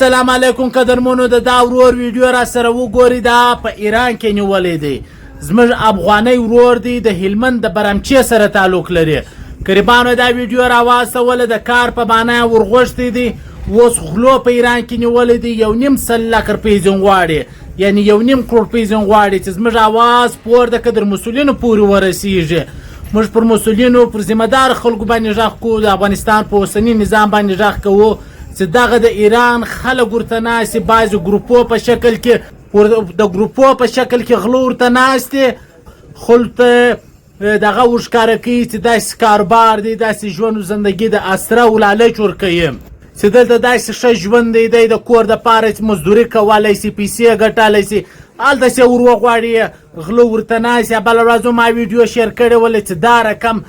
السلام علیکم قدرمنو د دا ورور ویډیو را سره وګورئ. دا په ایران کې نیولې دی. زموږ افغاني ورور دی د هلمند د برمچې سره تعلق لري. قریبانو دا ویډیو را واستوله د کار په معنا ورغوښتی دی. اوس غلو په ایران کې نیولې دی. 1.5 لک روپۍ ځین غواړي، یعنی 1.5 کروڑ روپۍ ځین غواړي چې زموږ اواز پورته که در مسؤلینو پورې ورسیږي. موږ پر مسؤلینو پر ذمه دار خلکو باندې غږ کوو، د افغانستان په اوسني نظام باندې غږ کوو چې دغه د ایران خلک ورته ناست دي. بعضې ګروپو په شکل کې د ګروپو په شکل کې غلو ورته ناست دي. خلکو ته دغه ورښکاره کوي چې داسې کاروبار دی، داسې ژوند و زندګي د اسره و لالچ ورکوي چې دلته داسې ښه ژوند دی د کور دپاره چې مزدوري کولی شي، پیسې ګټلی شي، هلته ور وغواړي غلو ورته ناست. بله ورځ ما ویډیو شیر کړې وله چې دا رقم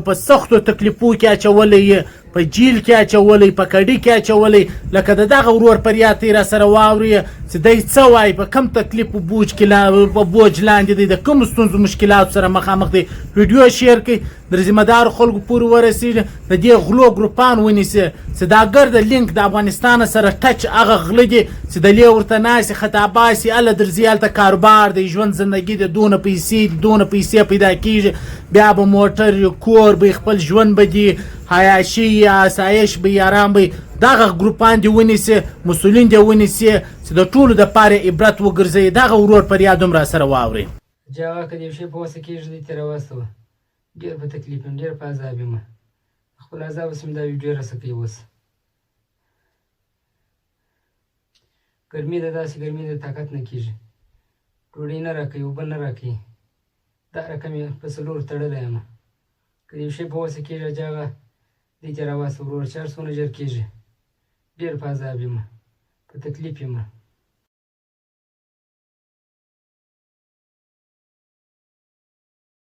په سختو تکلیفو کې اچولی، په جیل کې اچولی، په کډي کې اچولی. لکه د دغه ورور فریاد ته یې را سره واوري چې دی څه وایي، په کم تکلیف په بوج لاندې دی، د کومو ستونزو مشکلاتو سره مخامخ دی. ویډیو شیر کړئ، د ذمهدارو خلکو پورې ورسېږي، د دې غلو ګروپان ونیسي چې دا ګرده لینک د افغانستان سره ټچ هغه غله دي چې د لې ورته ناستې خطاباسي، هله درځي هلته کاروبار دی، ژوند زندګي د دونه پیسې پیدا کېږي، بیا به موټر کور به خپل ژوند به دي عیاشي یا اسایش به آرام به. دغه ګروپان دې ونیسي، مسؤلین دې ونیسي چې د ټولو دپاره عبرت وګرځوي. دغه ورور فریاد هم را سره واورئ. جاغه که د یو شي په وسه کېږي دی ترې راواستوه، ډېر په تکلیف یم، ډېر په عذاب یم. خپل عذاب اوس مې دا ویډیو راسه کوي. اوس ګرمي ده، داسې ګرمي ده طاقت نه کېږي، ډوډۍ نه راکوي، اوبه نه راکوي. دا رقم یې په څلورو تړلی یم. که د یو شي په وسه کېږي جاغه دی ترې راواستوه ورور، چار څونه ژر کېږي. ډېر په عذاب یم، په تکلیف یم.